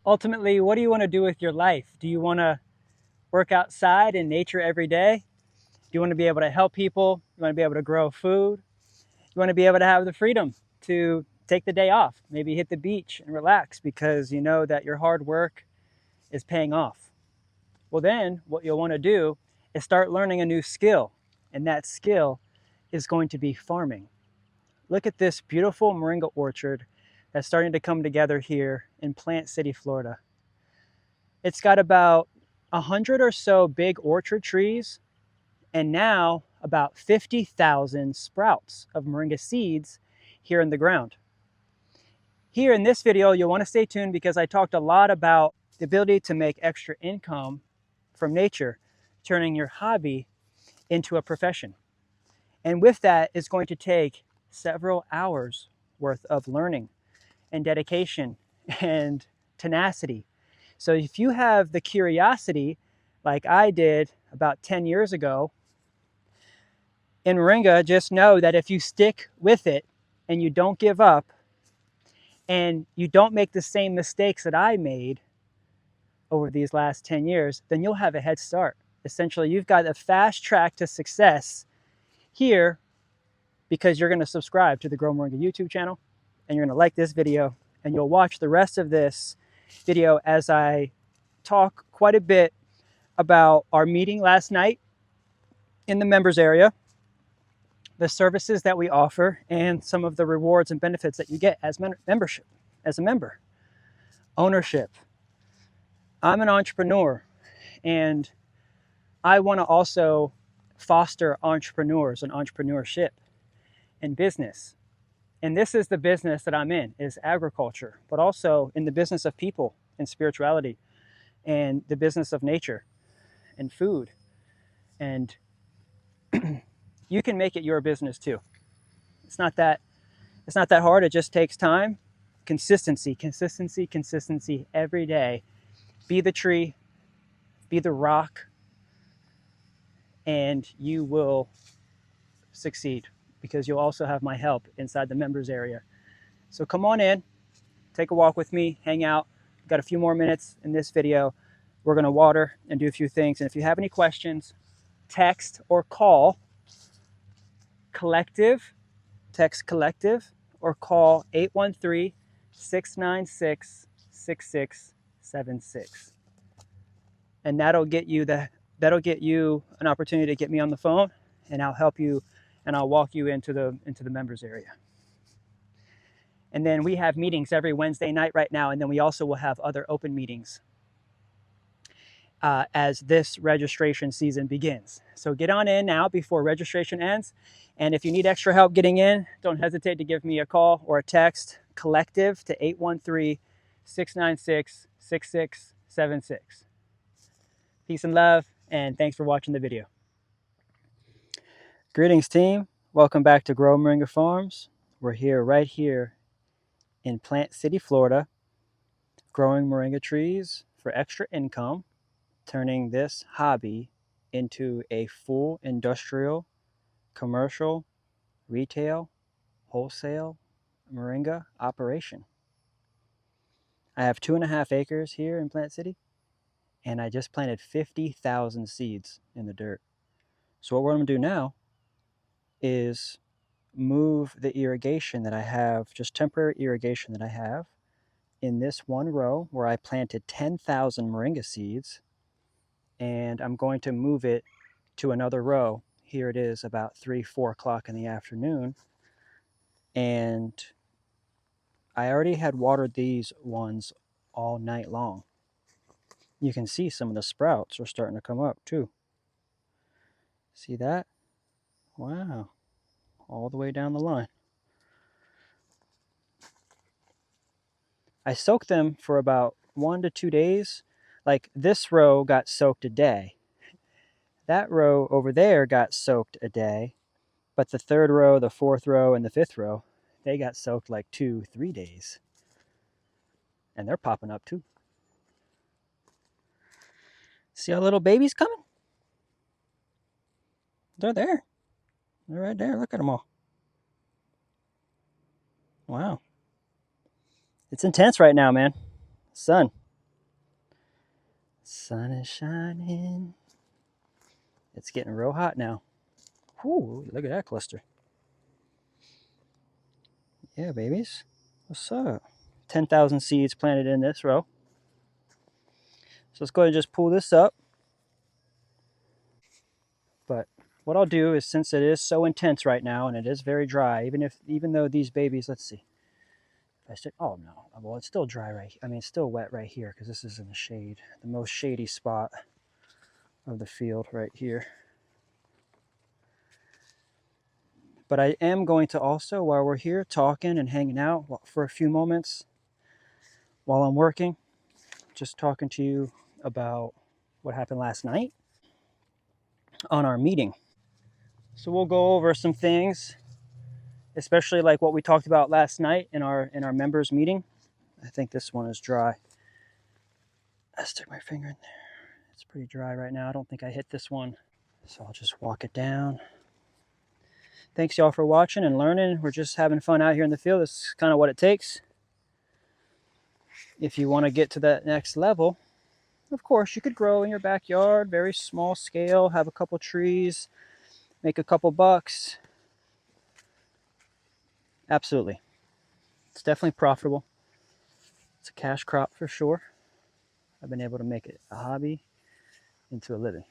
Ultimately, what do you want to do with your life? Do you want to work outside in nature every day? Do you want to be able to help people? You want to be able to grow food? You want to be able to have the freedom to take the day off, maybe hit the beach and relax because you know that your hard work is paying off. Well, then what you'll want to do is start learning a new skill, and that skill is going to be farming. Look at this beautiful moringa orchard that's starting to come together here in Plant City, Florida. It's got about 100 or so big orchard trees, and now about 50,000 sprouts of moringa seeds here in the ground. Here in this video, you'll want to stay tuned because I talked a lot about the ability to make extra income from nature, turning your hobby into a profession. And with that, it's going to take several hours worth of learning and dedication and tenacity. So if you have the curiosity, like I did about 10 years ago, in Moringa, just know that if you stick with it and you don't give up and you don't make the same mistakes that I made over these last 10 years, then you'll have a head start. Essentially, you've got a fast track to success here because you're going to subscribe to the Grow Moringa YouTube channel and you're going to like this video and you'll watch the rest of this video as I talk quite a bit about our meeting last night in the members area, the services that we offer, and some of the rewards and benefits that you get as membership, as a member. Ownership. I'm an entrepreneur and I want to also foster entrepreneurs and entrepreneurship and business. And this is the business that I'm in, is agriculture, but also in the business of people and spirituality and the business of nature and food. And you can make it your business too. It's not that hard. It just takes time, consistency every day. Be the tree, be the rock, and you will succeed because you'll also have my help inside the members area. So come on in, take a walk with me, hang out. We've got a few more minutes in this video. We're going to water and do a few things. And if you have any questions, text or call Collective, text Collective, or call 813-696-6676. And that'll get you an opportunity to get me on the phone, and I'll help you and I'll walk you into the members area. And then we have meetings every Wednesday night right now, and then we also will have other open meetings as this registration season begins. So get on in now before registration ends. And if you need extra help getting in, don't hesitate to give me a call or a text, Collective, to 813-696-6676. Peace and love, and thanks for watching the video. Greetings, team. Welcome back to Grow Moringa Farms. We're here right here in Plant City, Florida, growing moringa trees for extra income, turning this hobby into a full industrial, commercial, retail, wholesale moringa operation. I have 2.5 acres here in Plant City, and I just planted 50,000 seeds in the dirt. So what I'm going to do now is move the irrigation that I have, just temporary irrigation that I have, in this one row where I planted 10,000 moringa seeds, and I'm going to move it to another row. Here it is about 3-4 o'clock in the afternoon, and I already had watered these ones all night long. You can see some of the sprouts are starting to come up too. See that? Wow, all the way down the line. I soaked them for about 1 to 2 days. Like this row got soaked a day. That row over there got soaked a day. But the third row, the fourth row, and the fifth row, they got soaked like 2-3 days. And they're popping up too. See our little babies coming? They're there. They're right there. Look at them all. Wow. It's intense right now, man. Sun. Sun is shining. It's getting real hot now. Whoo, look at that cluster. Yeah, babies. What's up? 10,000 seeds planted in this row. So let's go ahead and just pull this up. But what I'll do is, since it is so intense right now and it is very dry, even though these babies, let's see. Oh no, well it's still dry right here. I mean, it's still wet right here because this is in the shade, the most shady spot of the field right here. But I am going to also, while we're here talking and hanging out for a few moments while I'm working, just talking to you about what happened last night on our meeting. So we'll go over some things, especially like what we talked about last night in our members meeting. I think this one is dry. I stuck my finger in there. It's pretty dry right now. I don't think I hit this one. So I'll just walk it down. Thanks y'all for watching and learning. We're just having fun out here in the field. This is kind of what it takes. If you want to get to that next level, of course, you could grow in your backyard, very small scale, have a couple trees, make a couple bucks. Absolutely. It's definitely profitable. It's a cash crop for sure. I've been able to make it a hobby into a living.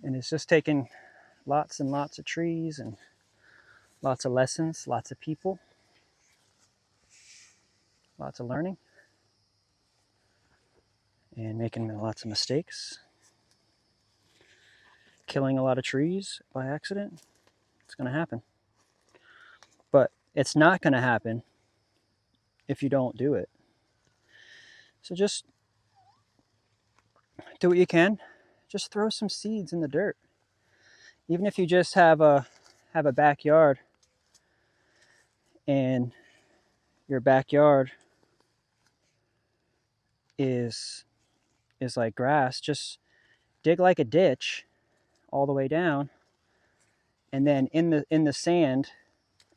And it's just taking lots and lots of trees and lots of lessons, lots of people, lots of learning, and making lots of mistakes, killing a lot of trees by accident. It's going to happen. But it's not going to happen if you don't do it. So just do what you can. Just throw some seeds in the dirt. Even if you just have a backyard and your backyard is like grass, just dig like a ditch all the way down, and then in the sand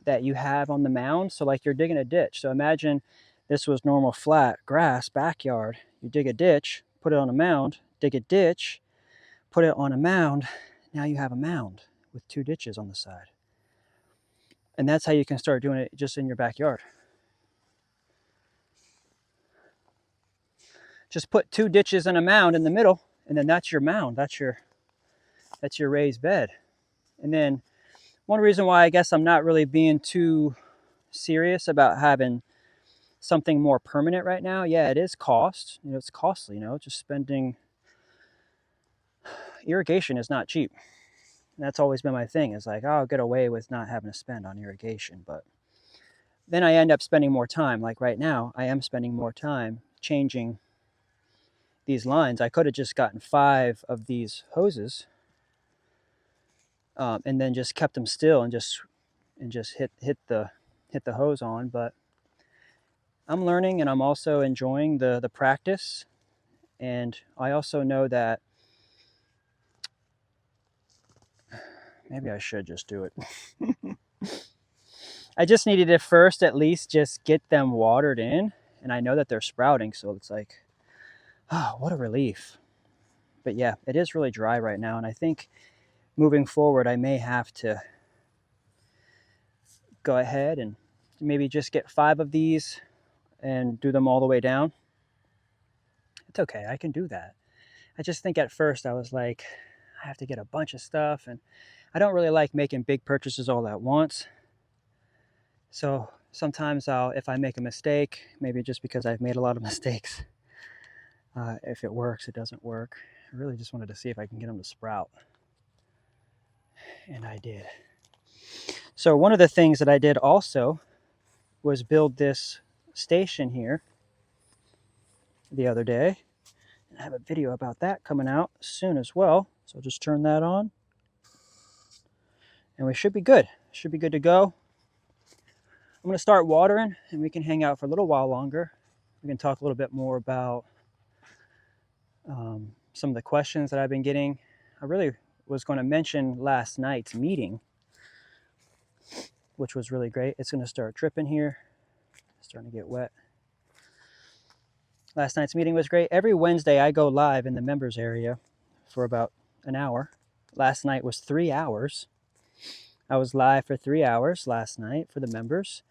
that you have on the mound, so like you're digging a ditch. So imagine this was normal flat grass backyard. You dig a ditch, put it on a mound, dig a ditch, put it on a mound. Now you have a mound with 2 ditches on the side. And that's how you can start doing it just in your backyard. Just put 2 ditches and a mound in the middle, and then that's your mound. That's your raised bed. And then one reason why I guess I'm not really being too serious about having something more permanent right now, yeah, it is cost. It's costly, just spending. Irrigation is not cheap. And that's always been my thing. Is like, oh, I'll get away with not having to spend on irrigation. But then I end up spending more time. Like right now, I am spending more time changing these lines. I could have just gotten 5 of these hoses and then just kept them still and just hit the hose on. But I'm learning, and I'm also enjoying the practice. And I also know that maybe I should just do it. I just needed to first at least just get them watered in, and I know that they're sprouting, so it's like, oh, what a relief. But yeah, it is really dry right now, and I think moving forward I may have to go ahead and maybe just get 5 of these and do them all the way down. It's okay, I can do that. I just think at first I was like, I have to get a bunch of stuff, and I don't really like making big purchases all at once. So sometimes if I make a mistake, maybe just because I've made a lot of mistakes, if it works, it doesn't work. I really just wanted to see if I can get them to sprout. And I did. So one of the things that I did also was build this station here the other day. And I have a video about that coming out soon as well. So I'll just turn that on. And we should be good. Should be good to go. I'm going to start watering, and we can hang out for a little while longer. We can talk a little bit more about some of the questions that I've been getting. I really was going to mention last night's meeting, which was really great. It's going to start dripping here. It's starting to get wet. Last night's meeting was great. Every Wednesday I go live in the members area for about an hour. Last night was 3 hours. I was live for 3 hours last night for the members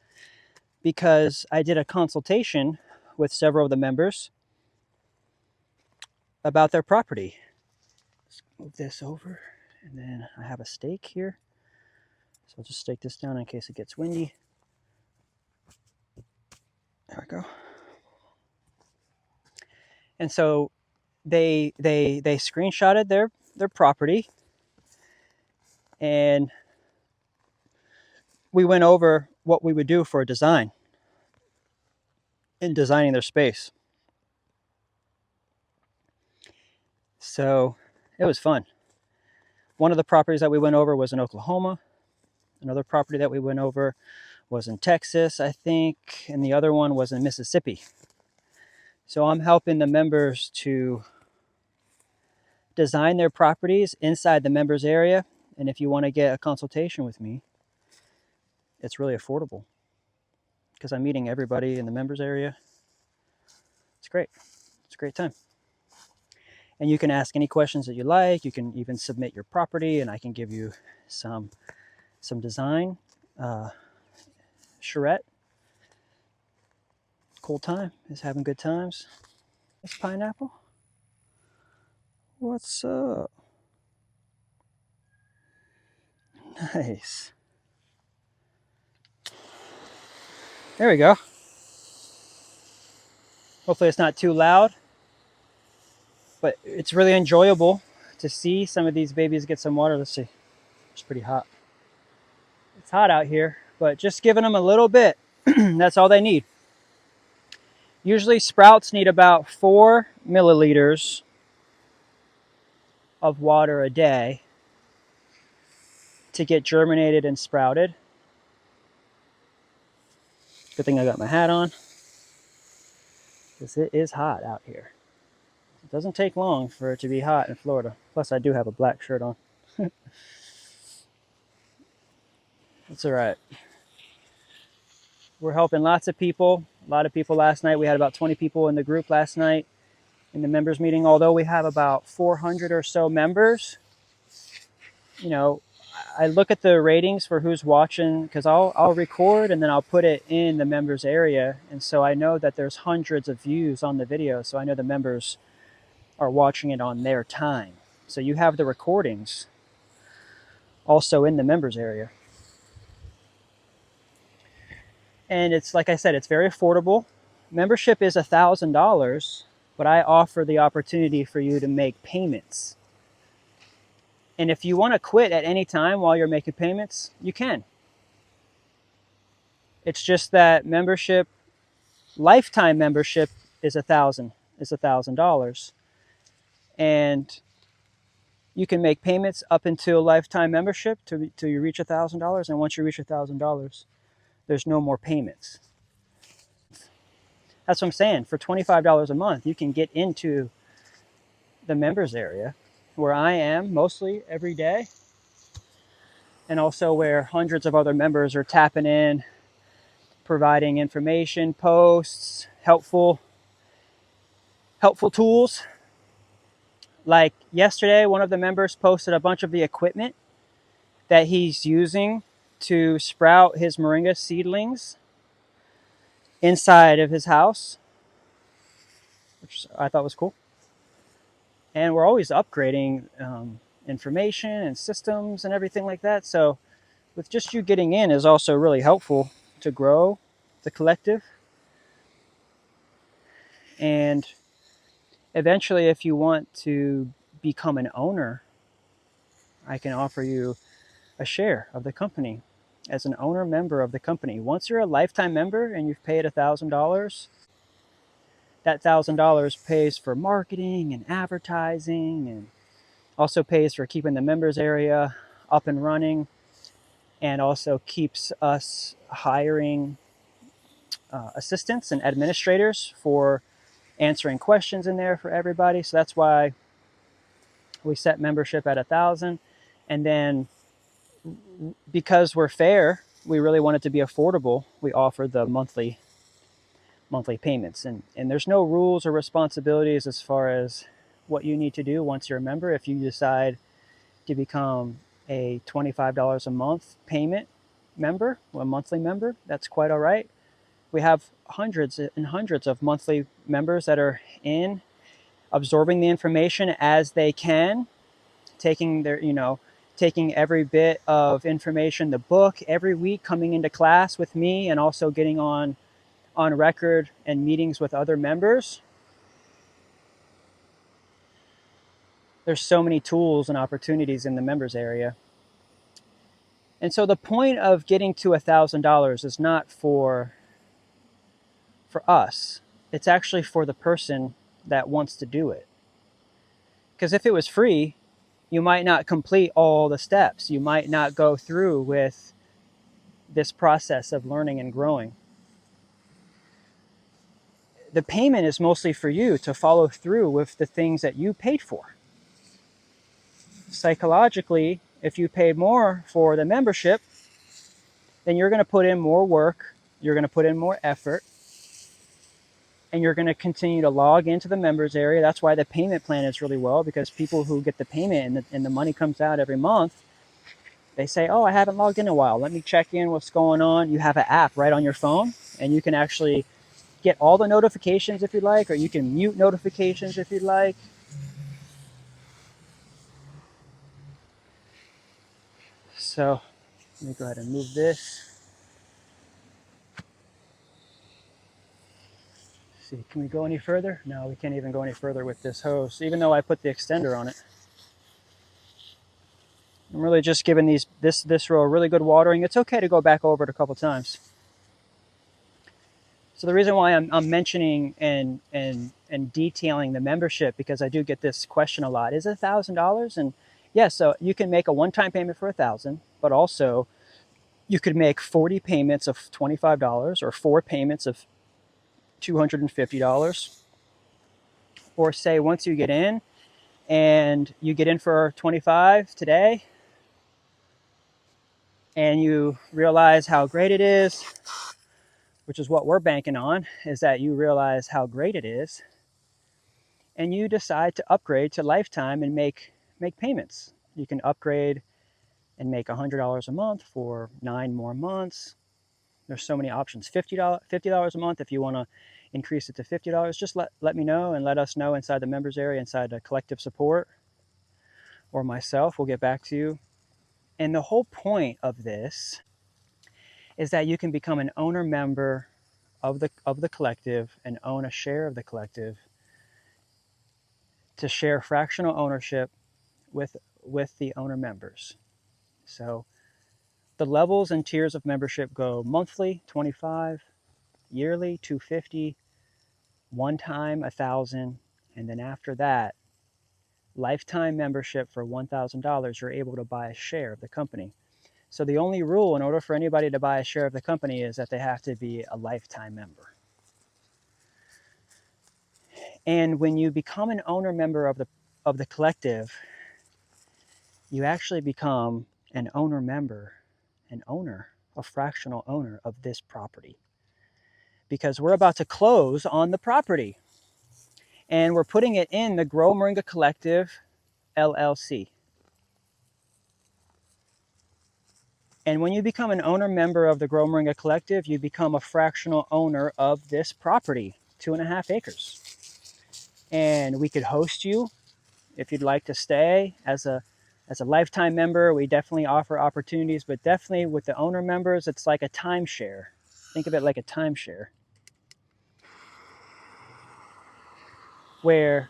because I did a consultation with several of the members about their property. Let's move this over, and then I have a stake here. So I'll just stake this down in case it gets windy. There we go. And so they screenshotted their property, and we went over what we would do for a design in designing their space. So it was fun. One of the properties that we went over was in Oklahoma. Another property that we went over was in Texas, I think, and the other one was in Mississippi. So I'm helping the members to design their properties inside the members area. And if you want to get a consultation with me, it's really affordable because I'm meeting everybody in the members area. It's great. It's a great time. And you can ask any questions that you like. You can even submit your property, and I can give you some design. Charette. Cool time. Is having good times. This pineapple. What's up? Nice. There we go. Hopefully it's not too loud, but it's really enjoyable to see some of these babies get some water. Let's see. It's pretty hot. It's hot out here, but just giving them a little bit. That's all they need. Usually sprouts need about 4 milliliters of water a day to get germinated and sprouted. Good thing I got my hat on, because it is hot out here. It doesn't take long for it to be hot in Florida. Plus I do have a black shirt on. It's all right. We're helping lots of people. A lot of people last night. We had about 20 people in the group last night in the members meeting. Although we have about 400 or so members, you know, I look at the ratings for who's watching, because I'll record and then I'll put it in the members area. And so I know that there's hundreds of views on the video. So I know the members are watching it on their time. So you have the recordings also in the members area. And it's, like I said, it's very affordable. Membership is $1,000, but I offer the opportunity for you to make payments. And if you want to quit at any time while you're making payments, you can. It's just that membership, lifetime membership, is $1,000. And you can make payments up until lifetime membership till you reach $1,000. And once you reach $1,000, there's no more payments. That's what I'm saying. For $25 a month, you can get into the members area where I am mostly every day, and also where hundreds of other members are tapping in, providing information, posts, helpful tools. Like yesterday, one of the members posted a bunch of the equipment that he's using to sprout his Moringa seedlings inside of his house, which I thought was cool. And we're always upgrading information and systems and everything like that. So with just you getting in is also really helpful to grow the collective. And eventually, if you want to become an owner, I can offer you a share of the company as an owner member of the company. Once you're a lifetime member and you've paid $1,000, that $1,000 pays for marketing and advertising, and also pays for keeping the members area up and running, and also keeps us hiring assistants and administrators for answering questions in there for everybody. So that's why we set membership at $1,000. And then because we're fair, we really want it to be affordable, we offer the monthly monthly payments. And there's no rules or responsibilities as far as what you need to do once you're a member. If you decide to become a $25 a month payment member, a monthly member, that's quite all right. We have hundreds and hundreds of monthly members that are in, absorbing the information as they can, taking their, taking every bit of information, the book every week, coming into class with me, and also getting on record and meetings with other members. There's so many tools and opportunities in the members area. And so the point of getting to $1,000 is not for us. It's actually for the person that wants to do it. Because if it was free, you might not complete all the steps. You might not go through with this process of learning and growing. The payment is mostly for you to follow through with the things that you paid for. Psychologically, if you paid more for the membership, then you're going to put in more work, you're going to put in more effort, and you're going to continue to log into the members area. That's why the payment plan is really well, because people who get the payment and the money comes out every month, they say, oh, I haven't logged in a while. Let me check in what's going on. You have an app right on your phone, and you can actually get all the notifications if you'd like, or you can mute notifications if you'd like. So let me go ahead and move this. See, can we go any further? No, we can't even go any further with this hose, even though I put the extender on it. I'm really just giving this row a really good watering. It's okay to go back over it a couple times. So the reason why I'm mentioning and detailing the membership, because I do get this question a lot, is it $1,000? And yes, so you can make a one-time payment for $1,000, but also you could make 40 payments of $25, or 4 payments of $250, or say once you get in and you get in for 25 today and you realize how great it is, which is what we're banking on, is that you realize how great it is, and you decide to upgrade to lifetime and make payments. You can upgrade and make $100 a month for 9 more months. There's so many options. $50 a month if you want to increase it to $50. Just let me know, and let us know inside the members area, inside the collective support, or myself. We'll get back to you. And the whole point of this is that you can become an owner member of the collective and own a share of the collective, to share fractional ownership with the owner members. So the levels and tiers of membership go monthly, 25, yearly, 250, one time, 1,000, and then after that, lifetime membership for $1,000. You're able to buy a share of the company. So the only rule in order for anybody to buy a share of the company is that they have to be a lifetime member. And when you become an owner member of the collective, you actually become an owner member, an owner, a fractional owner of this property. Because we're about to close on the property, and we're putting it in the Grow Moringa Collective LLC. And when you become an owner member of the Grow Moringa Collective, you become a fractional owner of this property, 2.5 acres. And we could host you if you'd like to stay as a lifetime member. We definitely offer opportunities, but definitely with the owner members, it's like a timeshare. Think of it like a timeshare, where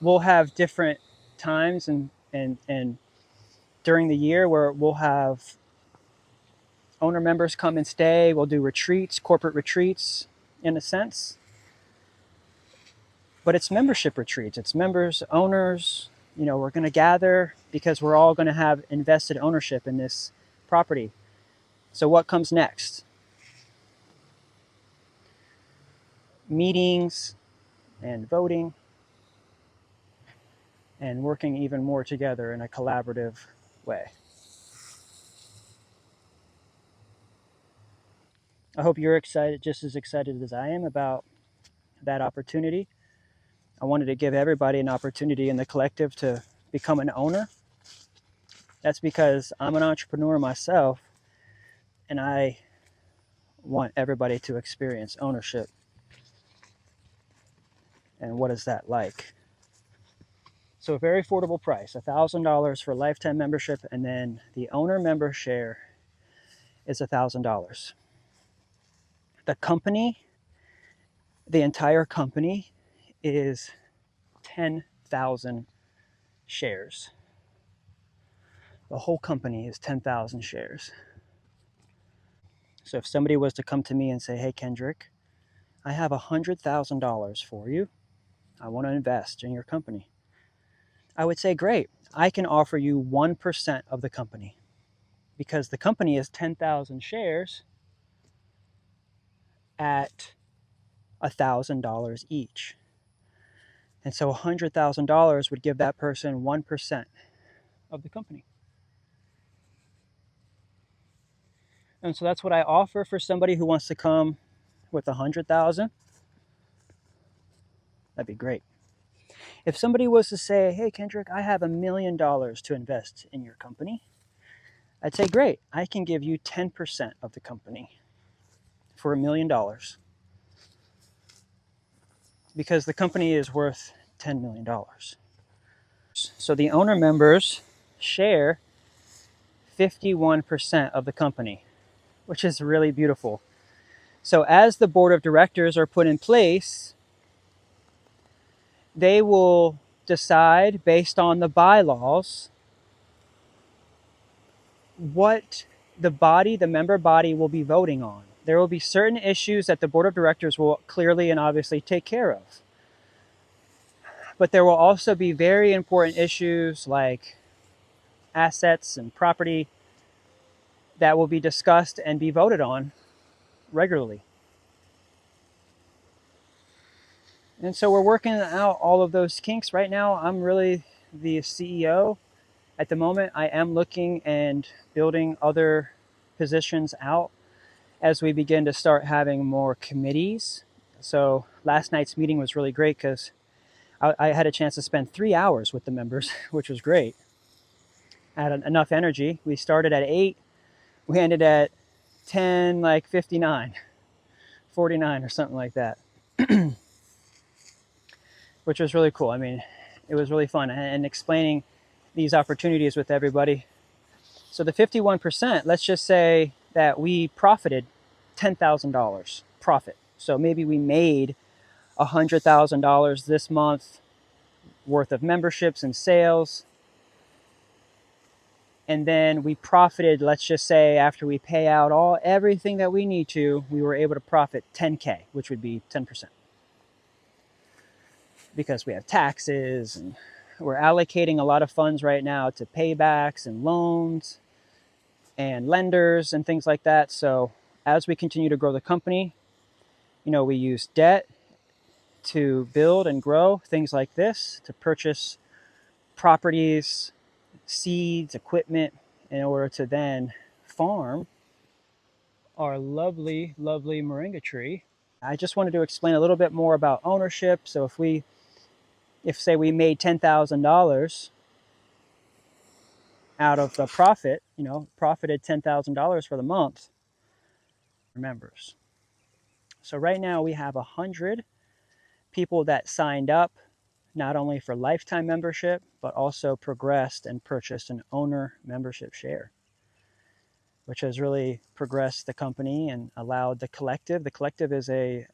we'll have different times and during the year where we'll have owner members come and stay. We'll do retreats, corporate retreats in a sense. But it's membership retreats. It's members, owners. We're going to gather because we're all going to have invested ownership in this property. So what comes next? Meetings and voting and working even more together in a collaborative way. I hope you're excited, just as excited as I am, about that opportunity. I wanted to give everybody an opportunity in the collective to become an owner. That's because I'm an entrepreneur myself, and I want everybody to experience ownership. And what is that like? So a very affordable price, $1,000 for lifetime membership, and then the owner member share is $1,000. The company, the entire company, is 10,000 shares. The whole company is 10,000 shares. So if somebody was to come to me and say, hey, Kendrick, I have $100,000 for you. I want to invest in your company. I would say, great. I can offer you 1% of the company because the company is 10,000 shares at $1,000 each. And so $100,000 would give that person 1% of the company. And so that's what I offer for somebody who wants to come with 100,000. That'd be great. If somebody was to say, hey, Kendrick, I have $1 million to invest in your company, I'd say, great, I can give you 10% of the company for $1 million because the company is worth $10 million. So the owner members share 51% of the company, which is really beautiful. So as the board of directors are put in place, they will decide based on the bylaws what the member body will be voting on. There will be certain issues that the board of directors will clearly and obviously take care of. But there will also be very important issues like assets and property that will be discussed and be voted on regularly. And so we're working out all of those kinks right now. I'm really the CEO. At the moment, I am looking and building other positions out as we begin to start having more committees. So last night's meeting was really great because I had a chance to spend 3 hours with the members, which was great. I had enough energy. We started at 8, we ended at 10, like 59, 49 or something like that, which was really cool. I mean, it was really fun and explaining these opportunities with everybody. So the 51%, let's just say that we profited $10,000 profit. So maybe we made $100,000 this month worth of memberships and sales. And then we profited, let's just say after we pay out everything that we need to, we were able to profit 10K, which would be 10%. Because we have taxes and we're allocating a lot of funds right now to paybacks and loans and lenders and things like that. So as we continue to grow the company, we use debt to build and grow things like this, to purchase properties, seeds, equipment, in order to then farm our lovely, lovely moringa tree. I just wanted to explain a little bit more about ownership. So if say we made $10,000 out of the profit, profited $10,000 for the month, members. So right now we have 100 people that signed up, not only for lifetime membership, but also progressed and purchased an owner membership share, which has really progressed the company and allowed the collective. The collective is a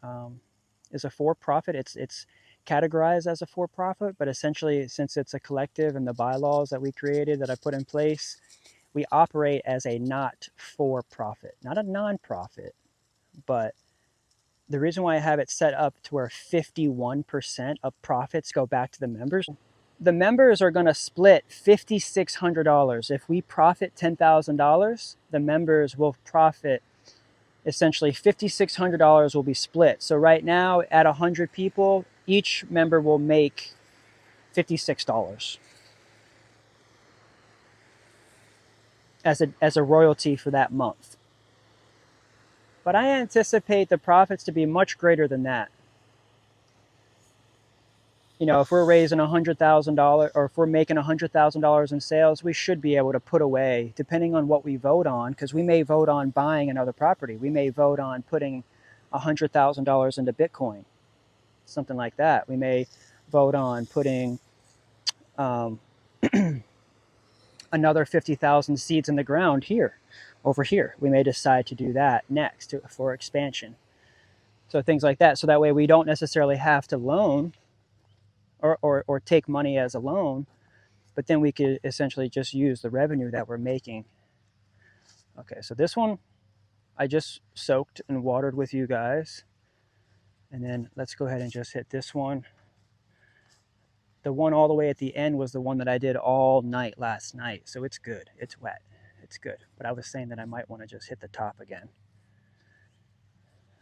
for-profit. It's categorized as a for-profit, but essentially, since it's a collective and the bylaws that we created that I put in place, we operate as a not-for-profit, not a non-profit. But the reason why I have it set up to where 51% of profits go back to the members are going to split $5,600. If we profit $10,000, the members will profit essentially $5,600 will be split. So right now at 100 people, each member will make $56 as a royalty for that month. But I anticipate the profits to be much greater than that. you know, if we're raising $100,000 or if we're making $100,000 in sales, we should be able to put away, depending on what we vote on, because we may vote on buying another property. We may vote on putting $100,000 into Bitcoin, something like that. We may vote on putting another 50,000 seeds in the ground here, over here. We may decide to do that next for expansion. So things like that. So that way we don't necessarily have to loan or take money as a loan, but then we could essentially just use the revenue that we're making. Okay, so this one I just soaked and watered with you guys. And then let's go ahead and just hit this one. The one all the way at the end was the one that I did all night last night. So it's good. It's wet. It's good. But I was saying that I might want to just hit the top again.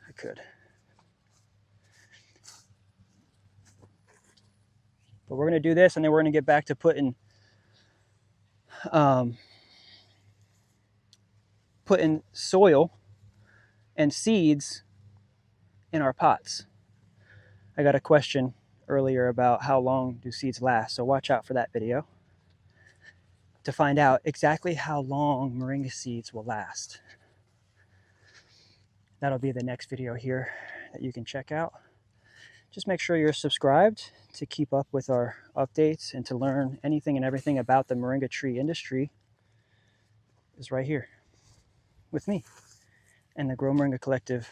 I could. But we're going to do this, and then we're going to get back to putting soil and seeds in our pots. I got a question earlier about how long do seeds last, so watch out for that video to find out exactly how long moringa seeds will last. That'll be the next video here that you can check out. Just make sure you're subscribed to keep up with our updates and to learn anything and everything about the moringa tree industry is right here with me and the Grow Moringa Collective.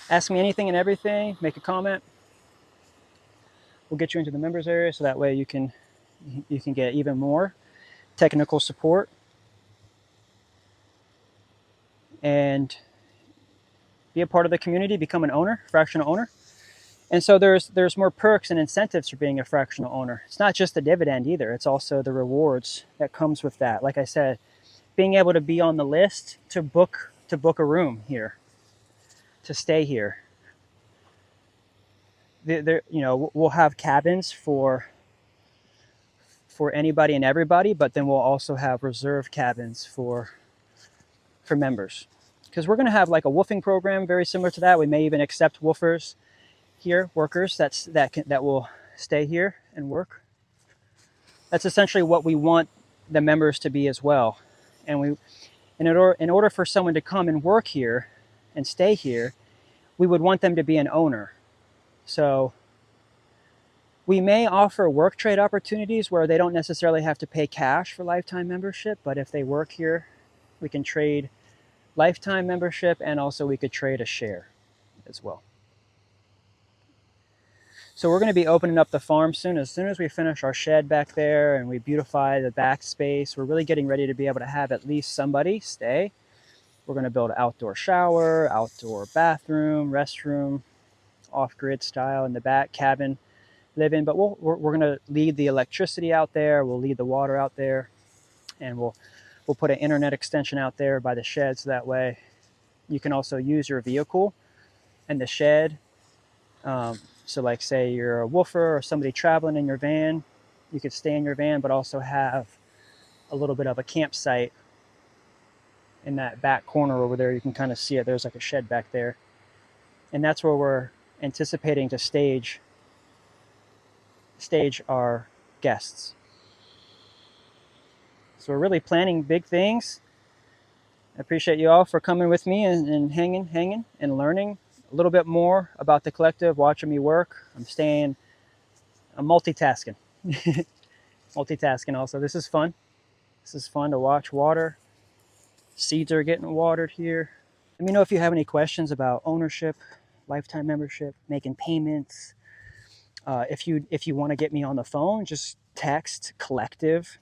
Ask me anything and everything, make a comment. We'll get you into the members area so that way you can get even more technical support and be a part of the community, become an owner, fractional owner. And so there's more perks and incentives for being a fractional owner. It's not just the dividend either. It's also the rewards that comes with that. Like I said, being able to be on the list to book a room here, to stay here. You know, we'll have cabins for anybody and everybody, but then we'll also have reserved cabins for members. Because we're going to have like a woofing program very similar to that. We may even accept woofers here, workers that will stay here and work. That's essentially what we want the members to be as well. And in order for someone to come and work here and stay here, we would want them to be an owner. So we may offer work trade opportunities where they don't necessarily have to pay cash for lifetime membership, but if they work here, we can trade lifetime membership, and also we could trade a share as well. So we're going to be opening up the farm soon. As soon as we finish our shed back there and we beautify the back space, we're really getting ready to be able to have at least somebody stay. We're going to build an outdoor shower, outdoor bathroom, restroom, off-grid style in the back, cabin living. But we're going to lead the electricity out there. We'll lead the water out there, and we'll put an internet extension out there by the shed, so that way you can also use your vehicle and the shed. So like say you're a woofer or somebody traveling in your van, you could stay in your van, but also have a little bit of a campsite in that back corner over there. You can kind of see it. There's like a shed back there. And that's where we're anticipating to stage our guests. So we're really planning big things. I appreciate you all for coming with me and hanging and learning a little bit more about the collective, watching me work. I'm multitasking. Multitasking also. This is fun. This is fun to watch water. Seeds are getting watered here. Let me know if you have any questions about ownership, lifetime membership, making payments. If you want to get me on the phone, just text collective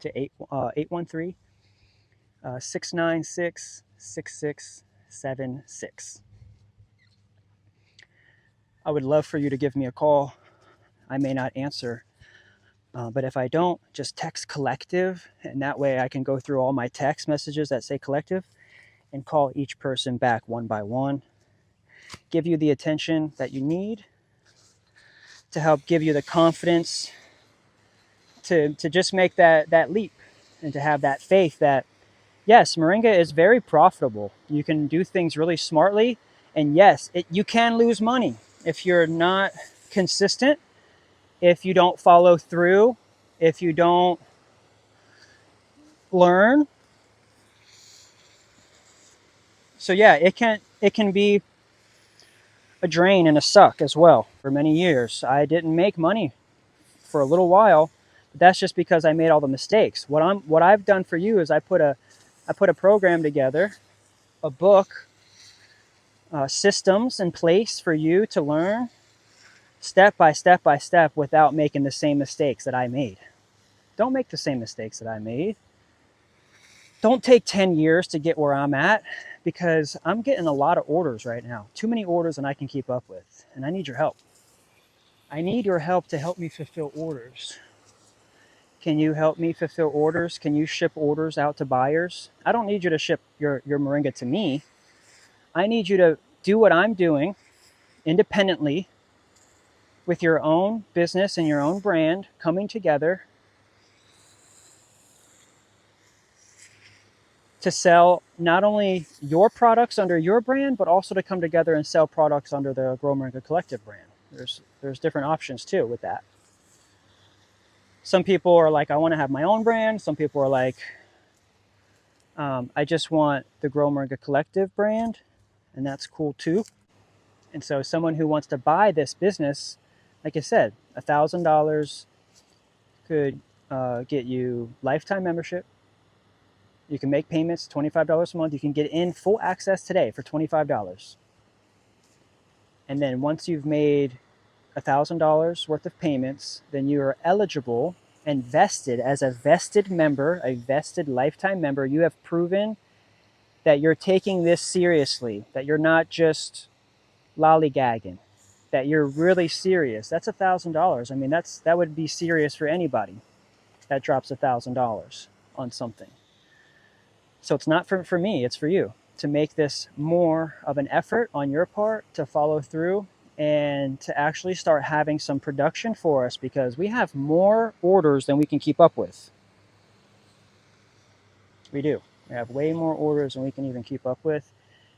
to 813-696-6676. I would love for you to give me a call. I may not answer, but if I don't, just text collective, and that way I can go through all my text messages that say collective and call each person back one by one, give you the attention that you need to help give you the confidence to just make that leap and to have that faith that, yes, Moringa is very profitable. You can do things really smartly, and yes, you can lose money if you're not consistent, if you don't follow through, if you don't learn. So yeah, it can be a drain and a suck as well. For many years, I didn't make money for a little while, but that's just because I made all the mistakes. What I've done for you is I put a program together, a book, systems in place for you to learn step by step by step without making the same mistakes that I made. Don't make the same mistakes that I made. Don't take 10 years to get where I'm at, because I'm getting a lot of orders right now. Too many orders than I can keep up with, and I need your help. I need your help to help me fulfill orders. Can you help me fulfill orders? Can you ship orders out to buyers? I don't need you to ship your Moringa to me. I need you to do what I'm doing independently with your own business and your own brand coming together to sell not only your products under your brand, but also to come together and sell products under the Grow Moringa Collective brand. There's different options too with that. Some people are like, I want to have my own brand. Some people are like, I just want the Grow Moringa Collective brand, and that's cool too. And so someone who wants to buy this business, like I said, $1,000 could get you lifetime membership. You can make payments, $25 a month. You can get in full access today for $25. And then once you've made $1,000 worth of payments, then you are eligible and vested as a vested member, a vested lifetime member. You have proven that you're taking this seriously, that you're not just lollygagging, that you're really serious. That's $1,000. I mean, that would be serious for anybody that drops $1,000 on something. So it's not for me, it's for you to make this more of an effort on your part to follow through and to actually start having some production for us, because we have more orders than we can keep up with. We do. We have way more orders than we can even keep up with.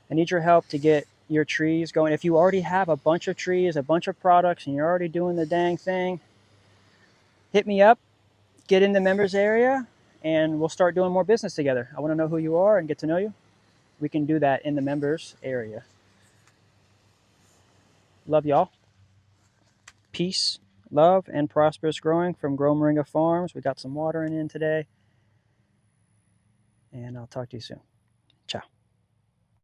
I need your help to get your trees going. If you already have a bunch of trees, a bunch of products, and you're already doing the dang thing, hit me up, get in the members area, and we'll start doing more business together. I want to know who you are and get to know you. We can do that in the members area. Love y'all. Peace, love, and prosperous growing from Grow Moringa Farms. We got some watering in today, and I'll talk to you soon.